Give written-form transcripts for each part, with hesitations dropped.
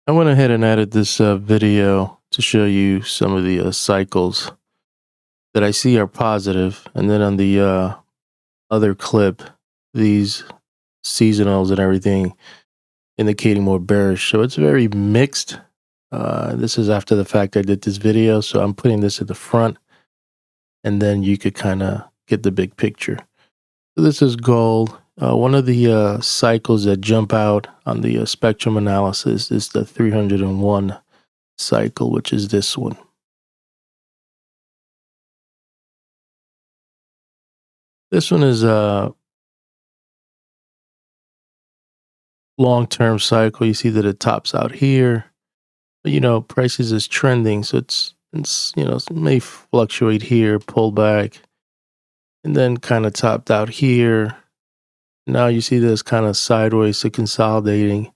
I went ahead and added this video to show you some of the cycles that I see are positive, and then on the other clip, these seasonals and everything indicating more bearish. So it's very mixed. This is after the fact I did this video, so I'm putting this at the front, and then you could kind of get the big picture. So this is gold. One of the cycles that jump out on the spectrum analysis is the 301 cycle, which is this one. This one is a long-term cycle. You see that it tops out here. But, prices is trending, so it's it may fluctuate here, pull back, and then kind of topped out here. Now you see this kind of sideways to consolidating.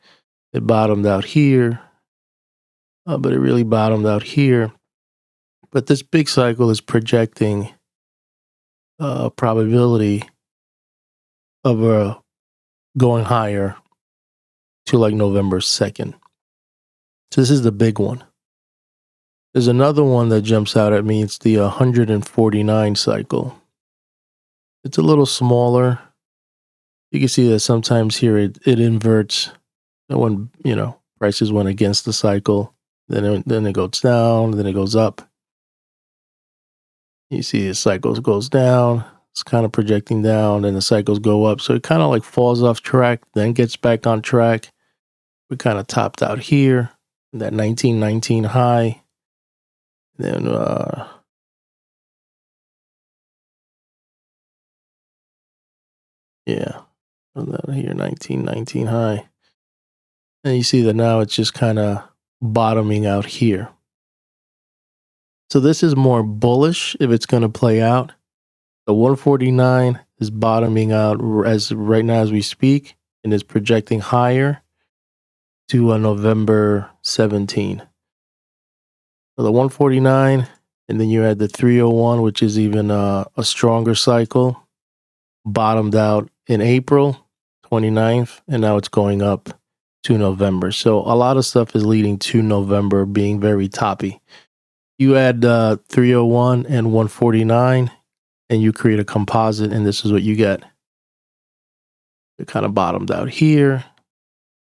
It bottomed out here, but it really bottomed out here. But this big cycle is projecting probability of going higher to like November 2nd. So this is the big one. There's another one that jumps out at me. It's the 149 cycle. It's a little smaller. You can see that sometimes here it inverts. When prices went against the cycle, then it goes down, then it goes up. You see the cycles goes down. It's kind of projecting down, and the cycles go up. So it kind of like falls off track, then gets back on track. We kind of topped out here, that 1919 high. Then here 1919 high. And you see that now it's just kind of bottoming out here. So this is more bullish if it's going to play out. The 149 is bottoming out as right now as we speak, and is projecting higher to November 17. So the 149, and then you had the 301, which is even a stronger cycle, bottomed out in April 29th, and now it's going up to November. So a lot of stuff is leading to November being very toppy. You add 301 and 149, and you create a composite, and this is what you get. It kind of bottomed out here.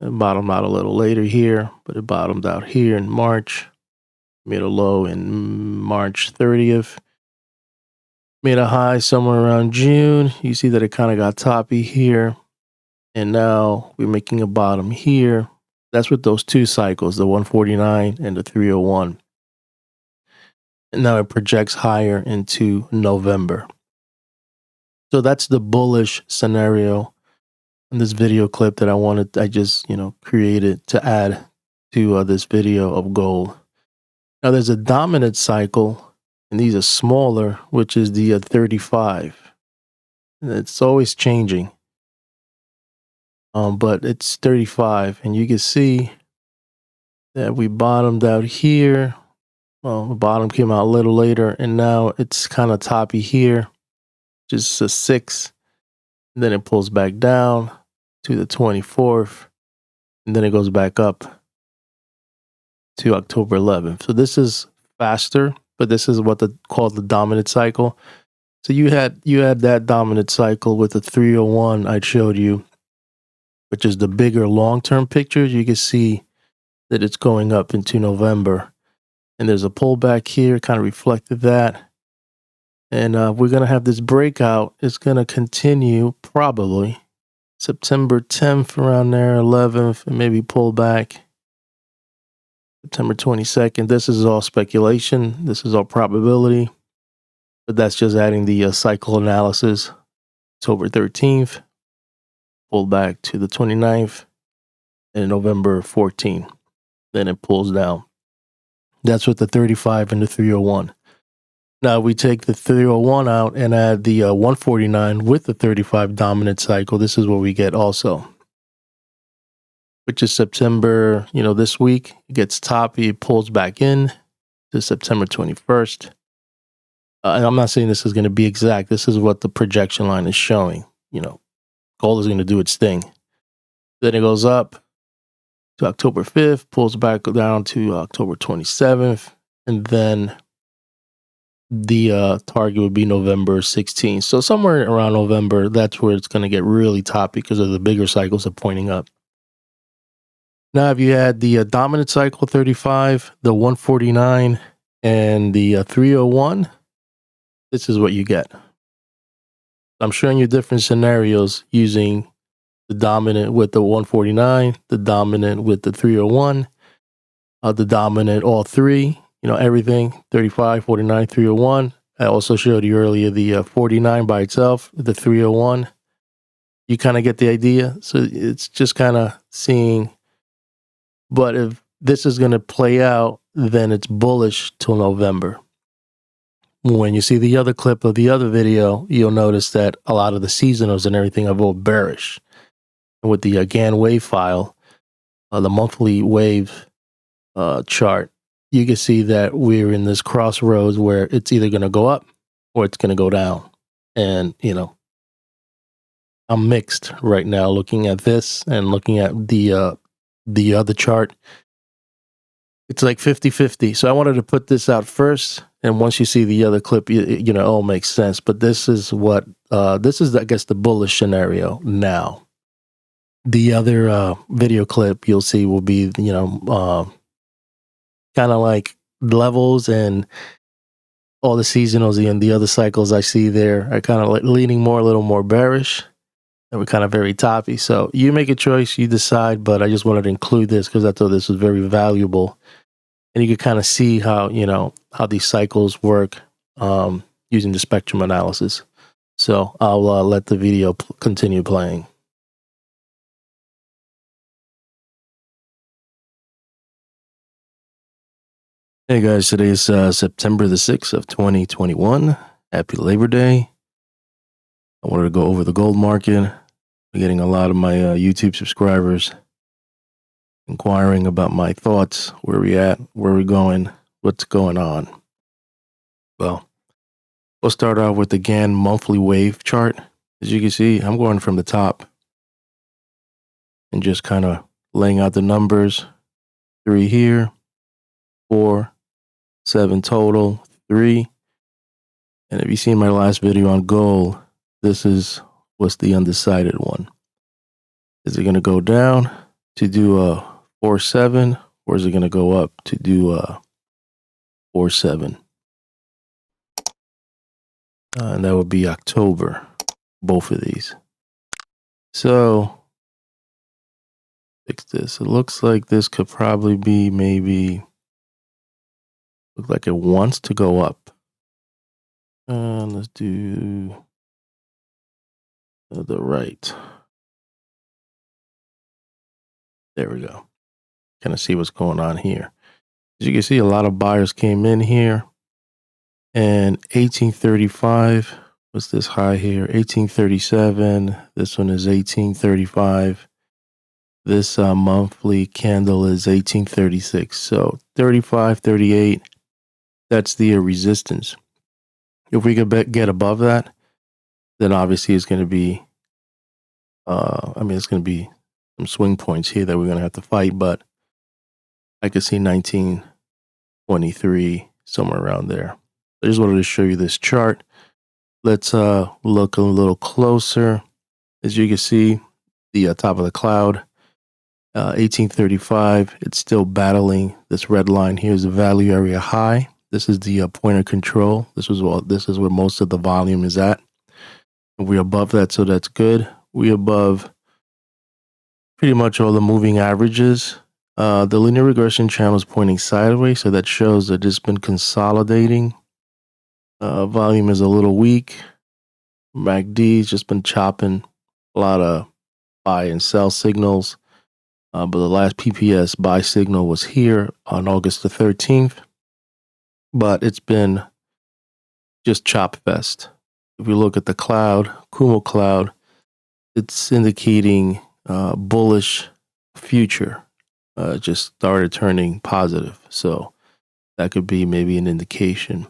It bottomed out a little later here, but it bottomed out here in March. Made a low in March 30th. Made a high somewhere around June. You see that it kind of got toppy here. And now we're making a bottom here. That's with those two cycles, the 149 and the 301. And now it projects higher into November. So that's the bullish scenario in this video clip that I just created to add to this video of gold. Now there's a dominant cycle, and these are smaller, which is the 35. And it's always changing. But it's 35, and you can see that we bottomed out here. Well, the bottom came out a little later, and now it's kind of toppy here, just a 6. And then it pulls back down to the 24th, and then it goes back up to October 11th. So this is faster, but this is what called the dominant cycle. So you had that dominant cycle with the 301 I showed you, which is the bigger long-term picture. You can see that it's going up into November. And there's a pullback here, kind of reflected that. And we're going to have this breakout. It's going to continue probably September 10th, around there, 11th, and maybe pull back September 22nd. This is all speculation. This is all probability. But that's just adding the cycle analysis. October 13th. Pull back to the 29th, and November 14th. Then it pulls down. That's with the 35 and the 301. Now we take the 301 out and add the 149 with the 35 dominant cycle. This is what we get also, which is September, this week. It gets toppy, it pulls back in to September 21st. And I'm not saying this is going to be exact. This is what the projection line is showing. Gold is going to do its thing. Then it goes up, to October 5th, pulls back down to October 27th, and then the target would be November 16th. So somewhere around November, that's where it's going to get really toppy because of the bigger cycles are pointing up. Now, if you had the dominant cycle 35, the 149, and the 301, this is what you get. I'm showing you different scenarios using the dominant with the 149, the dominant with the 301, the dominant all three, everything, 35, 49, 301. I also showed you earlier the 49 by itself, the 301. You kind of get the idea. So it's just kind of seeing, but if this is going to play out, then it's bullish till November. When you see the other clip of the other video, you'll notice that a lot of the seasonals and everything are both bearish. And with the Gann wave file, the monthly wave chart, you can see that we're in this crossroads where it's either going to go up or it's going to go down. And, I'm mixed right now looking at this and looking at the other chart. It's like 50-50. So I wanted to put this out first. And once you see the other clip, it all makes sense. But this is what, this is, I guess, the bullish scenario now. The other video clip you'll see will be, kind of like levels and all the seasonals and the other cycles I see there are kind of like leaning more, a little more bearish. And we're kind of very toppy. So you make a choice, you decide, but I just wanted to include this because I thought this was very valuable. And you can kind of see how, how these cycles work using the spectrum analysis. So I'll let the video continue playing. Hey guys, today is September the 6th of 2021. Happy Labor Day. I wanted to go over the gold market. I'm getting a lot of my YouTube subscribers inquiring about my thoughts, where we at, where we're going, what's going on. Well, we'll start off with the Gann monthly wave chart. As you can see, I'm going from the top and just kind of laying out the numbers. 3 here, 4, 7 total, 3. And if you've seen my last video on gold, this was the undecided one. Is it going to go down to do a 4-7, or is it going to go up to do a 4-7? And that would be October, both of these. So, fix this. It looks like this could probably be maybe, look like it wants to go up. Let's do the right. There we go. Kind of see what's going on here. As you can see, a lot of buyers came in here. And 1835 was this high here. 1837. This one is 1835. This monthly candle is 1836. So 35, 38. That's the resistance. If we could get above that, then obviously it's going to be, it's going to be some swing points here that we're going to have to fight. But I could see 1923 somewhere around there. I just wanted to show you this chart. Let's look a little closer. As you can see, the top of the cloud, 1835, it's still battling this red line. Here's the value area high. This is the point of control. This is where most of the volume is at. We're above that, so that's good. We're above pretty much all the moving averages. The linear regression channel is pointing sideways, so that shows that it's been consolidating. Volume is a little weak. MACD's just been chopping a lot of buy and sell signals. But the last PPS buy signal was here on August the 13th. But it's been just chop fest. If we look at the cloud, Kumo cloud, it's indicating bullish future. Just started turning positive. So that could be maybe an indication.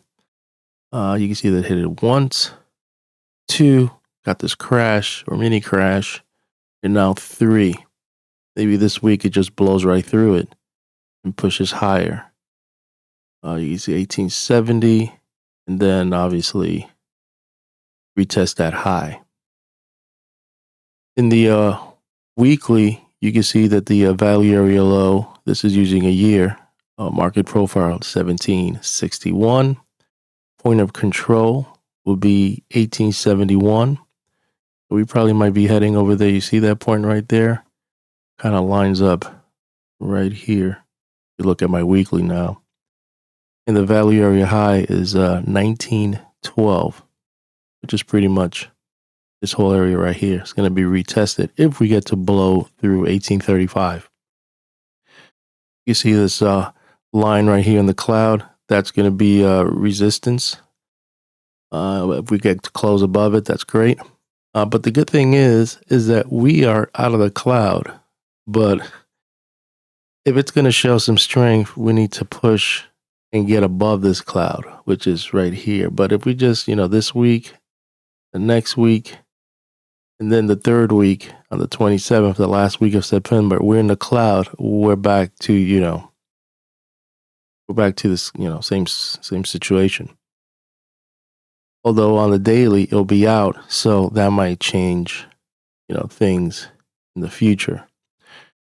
You can see that hit it once, 2, got this crash or mini crash, and now 3. maybe this week it just blows right through it and pushes higher. You can see 1870, and then obviously retest that high. In the weekly, you can see that the value area low, this is using a year, market profile 1761. Point of control will be 1871. We probably might be heading over there. You see that point right there? Kind of lines up right here. You look at my weekly now. And the value area high is 1912, which is pretty much this whole area right here. It's going to be retested if we get to blow through 1835. You see this line right here in the cloud? That's going to be resistance. If we get to close above it, that's great. But the good thing is that we are out of the cloud. But if it's going to show some strength, we need to push and get above this cloud, which is right here. But if we just, this week, the next week, and then the third week on the 27th, the last week of September, we're in the cloud. We're back to, this, same situation. Although on the daily, it'll be out. So that might change, things in the future.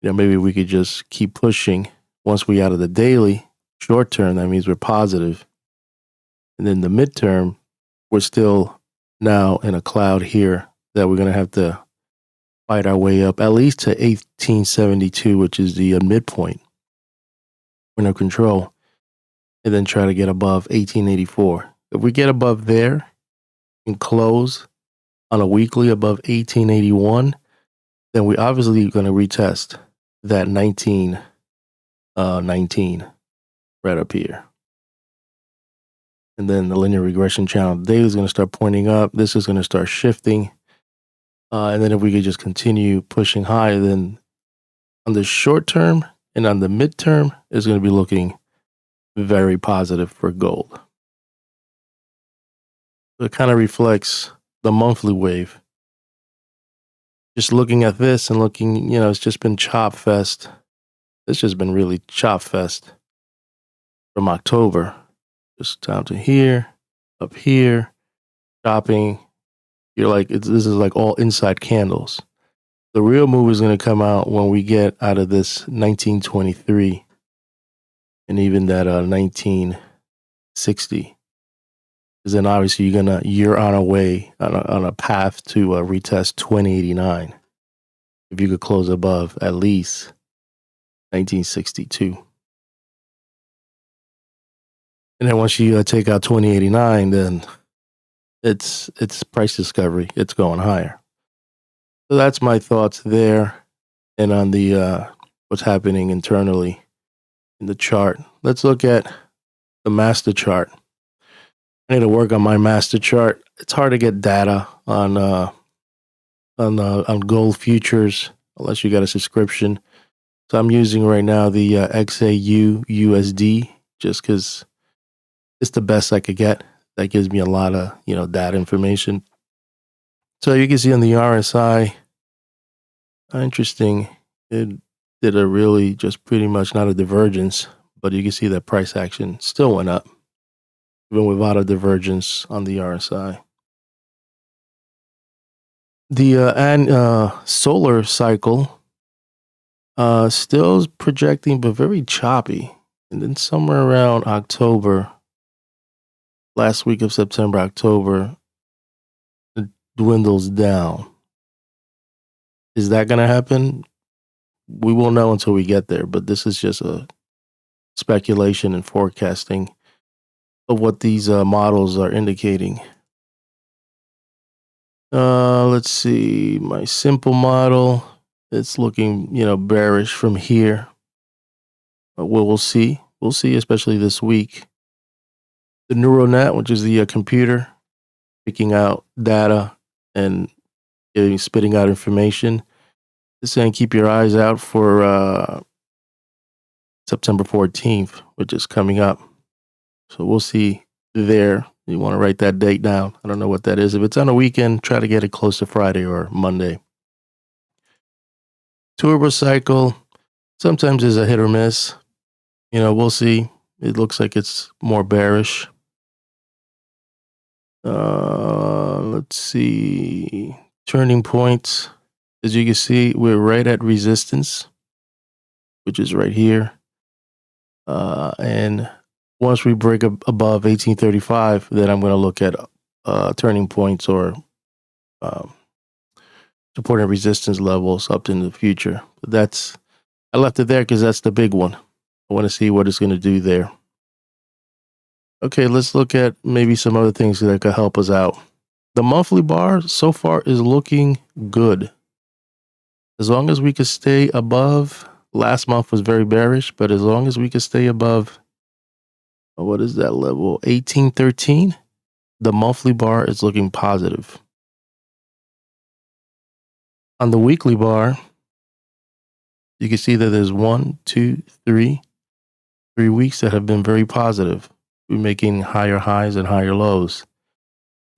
Maybe we could just keep pushing. Once we're out of the daily, short term, that means we're positive. And then the midterm, we're still now in a cloud here that we're going to have to fight our way up at least to 1872, which is the midpoint. We're in control. And then try to get above 1884. If we get above there and close on a weekly above 1881, then we're obviously going to retest that 1919 right up here. And then the linear regression channel daily is going to start pointing up. This is going to start shifting. And then if we could just continue pushing higher, then on the short term and on the midterm, it's going to be looking very positive for gold. It kind of reflects the monthly wave. Just looking at this and looking, it's just been chop fest. It's just been really chop fest from October. Just down to here, up here, chopping. You're like, this is like all inside candles. The real move is going to come out when we get out of this 1923 and even that 1960. Because then obviously you're on a way, on a path to retest 2089. If you could close above at least 1962. And then once you take out 2089, then it's price discovery. It's going higher. So that's my thoughts there. And on the what's happening internally in the chart. Let's look at the master chart. I need to work on my master chart. It's hard to get data on gold futures unless you got a subscription. So I'm using right now the XAU USD just because it's the best I could get. That gives me a lot of data information. So you can see on the RSI, interesting. It did a really just pretty much not a divergence, but you can see that price action still went up. Even without a divergence on the RSI. The solar cycle still is projecting, but very choppy. And then somewhere around October, last week of September, October, it dwindles down. Is that going to happen? We won't know until we get there, but this is just a speculation and forecasting of what these models are indicating. Let's see, my simple model, it's looking, bearish from here. But we'll see. We'll see, especially this week. The neural net, which is the computer, picking out data and spitting out information. It's saying keep your eyes out for September 14th, which is coming up. So we'll see there. You want to write that date down. I don't know what that is. If it's on a weekend, try to get it close to Friday or Monday. Turbo cycle sometimes is a hit or miss. You know, we'll see. It looks like it's more bearish. Let's see. Turning points. As you can see, we're right at resistance, which is right here. And once we break above 1835, then I'm going to look at turning points or support and resistance levels up in the future. But I left it there because that's the big one. I want to see what it's going to do there. Okay, let's look at maybe some other things that could help us out. The monthly bar so far is looking good. As long as we could stay above, last month was very bearish, but as long as we could stay above, what is that level? 1813, the monthly bar is looking positive. On the weekly bar, you can see that there's 3 weeks that have been very positive. We're making higher highs and higher lows.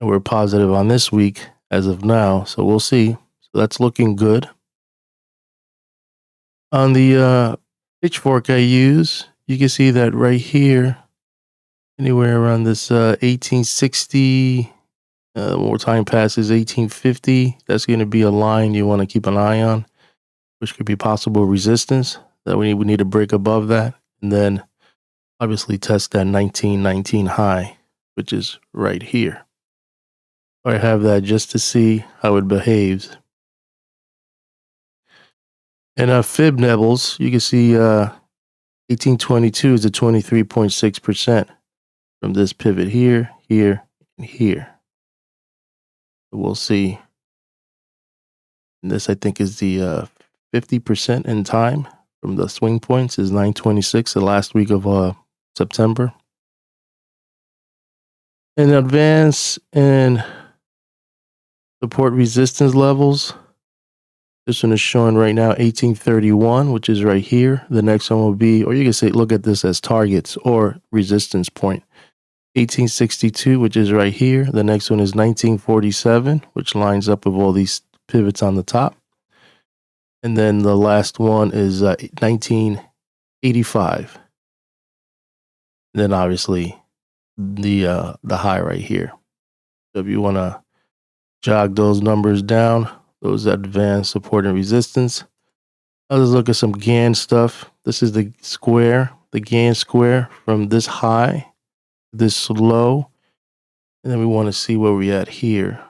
And we're positive on this week as of now, so we'll see. So that's looking good. On the pitchfork I use, you can see that right here, anywhere around this 1860, more time passes 1850, that's going to be a line you want to keep an eye on, which could be possible resistance that we need to break above that, and then obviously test that 1919 high, which is right here. I have that just to see how it behaves. And fib levels, you can see 1822 is at 23.6% from this pivot here, here, and here. We'll see. And this, I think, is the 50% in time from the swing points is 926, the last week of September. And advance and support resistance levels. This one is showing right now 1831, which is right here. The next one will be, or you can say, look at this as targets or resistance point. 1862, which is right here. The next one is 1947, which lines up with all these pivots on the top. And then the last one is 1985. And then obviously the high right here. So if you want to jog those numbers down, those advanced support and resistance. Let's look at some Gann stuff. This is the Gann square from this high, this low. And then we want to see where we're at here.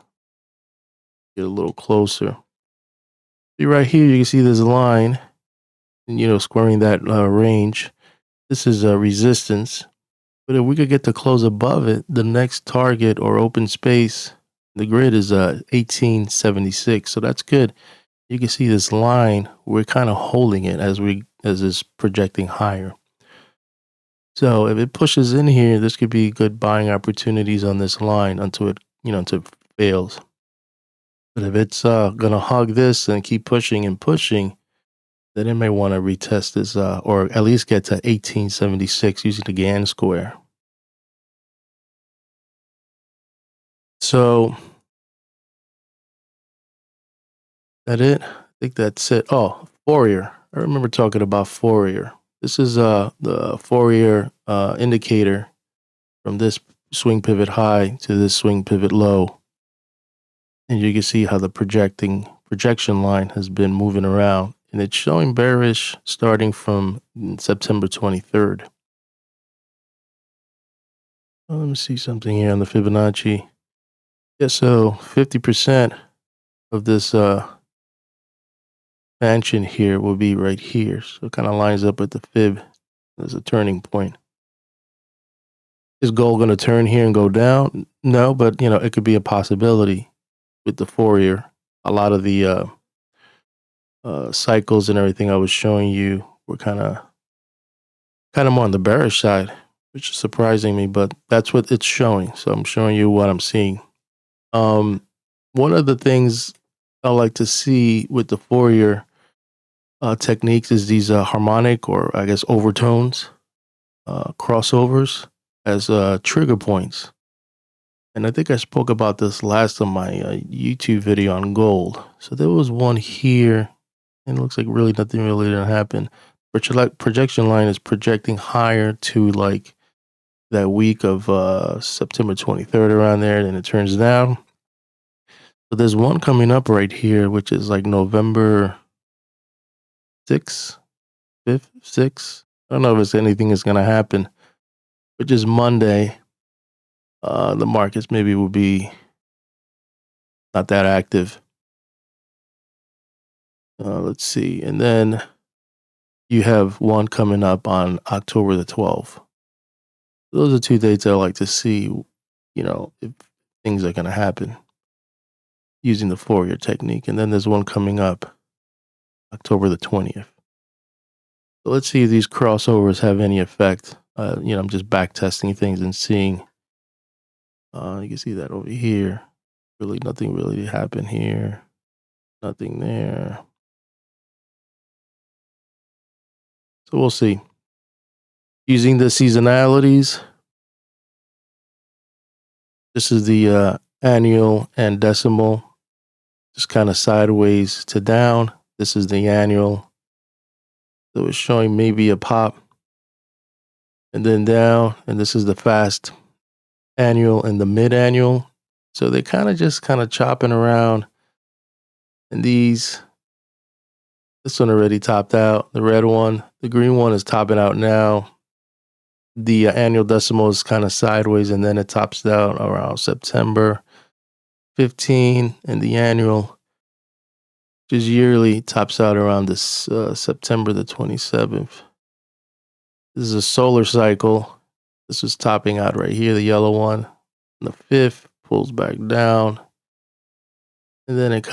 Get a little closer. See right here, you can see this line, and squaring that range. This is a resistance. But if we could get to close above it, the next target or open space, the grid is 1876. So that's good. You can see this line, we're kind of holding it as it's projecting higher. So if it pushes in here, this could be good buying opportunities on this line until it fails. But if it's gonna hug this and keep pushing and pushing, then it may want to retest this or at least get to 1876 using the Gann square. So that it? I think that's it. Oh, Fourier. I remember talking about Fourier. This is the Fourier indicator from this swing pivot high to this swing pivot low. And you can see how the projection line has been moving around. And it's showing bearish starting from September 23rd. Well, let me see something here on the Fibonacci. Yeah, so 50% of this expansion here will be right here. So it kind of lines up with the fib as a turning point. Is gold going to turn here and go down? No, but it could be a possibility with the Fourier. A lot of the cycles and everything I was showing you were kind of more on the bearish side, which is surprising me, but that's what it's showing. So I'm showing you what I'm seeing. One of the things I like to see with the Fourier techniques is these harmonic, or I guess overtones, crossovers as trigger points. And I think I spoke about this last on my YouTube video on gold. So there was one here And it looks like really nothing really didn't happen. Projection line is projecting higher to like that week of September 23rd around there, then it turns down. So there's one coming up right here, which is like November 6th, 5th, 6th. I don't know if it's anything that's going to happen, which is Monday. The markets maybe will be not that active. Let's see. And then you have one coming up on October the 12th. Those are two dates I like to see, you know, if things are going to happen using the Fourier technique. And then there's one coming up October the 20th. So let's see if these crossovers have any effect. You know, I'm just back testing things and seeing. You can see that over here. Really, nothing really happened here. Nothing there. So we'll see. Using the seasonalities, this is the annual and decimal, just kind of sideways to down. This is the annual. So it's showing maybe a pop and then down. And this is the fast annual and the mid annual. So they just chopping around. And this one already topped out. The red one, the green one is topping out now. The annual decimal is kind of sideways, and then it tops out around September 15, and the annual, which is yearly, tops out around this September the 27th. This is a solar cycle. This is topping out right here, the yellow one. And the 5th pulls back down, and then it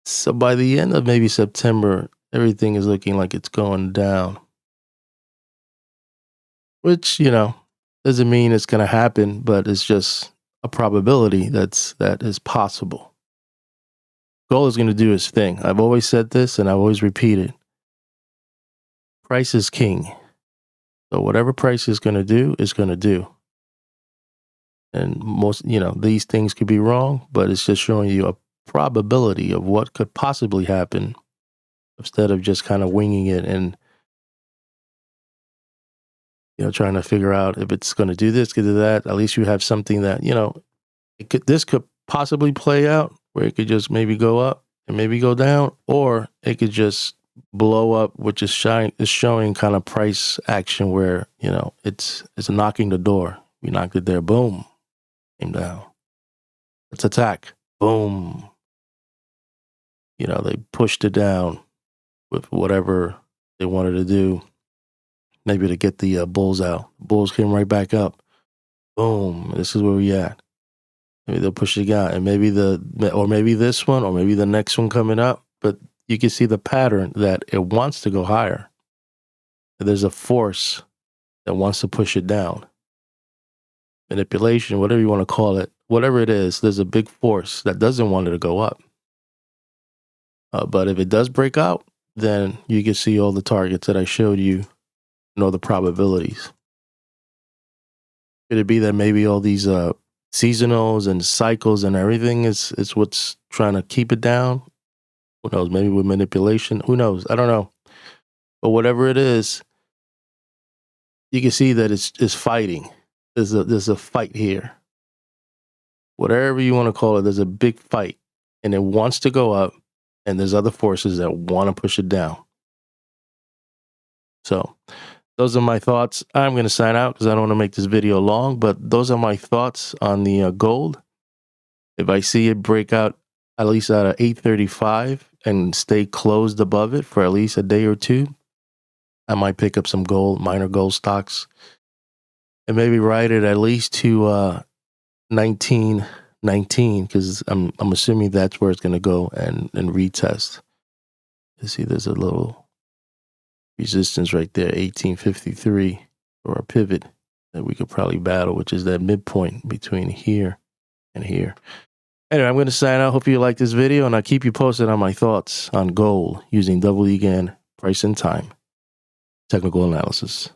so by the end of maybe September, everything is looking like it's going down. Which, you know, doesn't mean it's going to happen, but it's just a probability that is possible. Gold is going to do its thing. I've always said this, and I've always repeated. Price is king. So whatever price is going to do, is going to do. And most, you know, these things could be wrong, but it's just showing you a probability of what could possibly happen instead of just kind of winging it and, you know, trying to figure out if it's going to do this, could do that. At least you have something that, you know, this could possibly play out where it could just maybe go up and maybe go down, or it could just blow up, which is showing kind of price action where, you know, it's knocking the door. We knocked it there, boom, came down. Let's attack, boom. You know, they pushed it down with whatever they wanted to do. Maybe to get the bulls out. Bulls came right back up. Boom. This is where we at. Maybe they'll push it out. And maybe maybe this one, or maybe the next one coming up. But you can see the pattern that it wants to go higher. There's a force that wants to push it down. Manipulation, whatever you want to call it. Whatever it is, there's a big force that doesn't want it to go up. But if it does break out, then you can see all the targets that I showed you. Know the probabilities. Could it be that maybe all these seasonals and cycles and everything is what's trying to keep it down? Who knows? Maybe with manipulation. Who knows? I don't know. But whatever it is, you can see that it's fighting. There's a fight here. Whatever you want to call it, there's a big fight, and it wants to go up, and there's other forces that want to push it down. So those are my thoughts. I'm going to sign out because I don't want to make this video long, but those are my thoughts on the gold. If I see it break out at least out of 835 and stay closed above it for at least a day or two, I might pick up some gold, minor gold stocks, and maybe ride it at least to 1919, because I'm assuming that's where it's going to go and retest. You see, there's a little resistance right there, 1853, or a pivot that we could probably battle, which is that midpoint between here and here. Anyway, I'm going to sign out. Hope you like this video, and I'll keep you posted on my thoughts on gold using double Egan price and time technical analysis.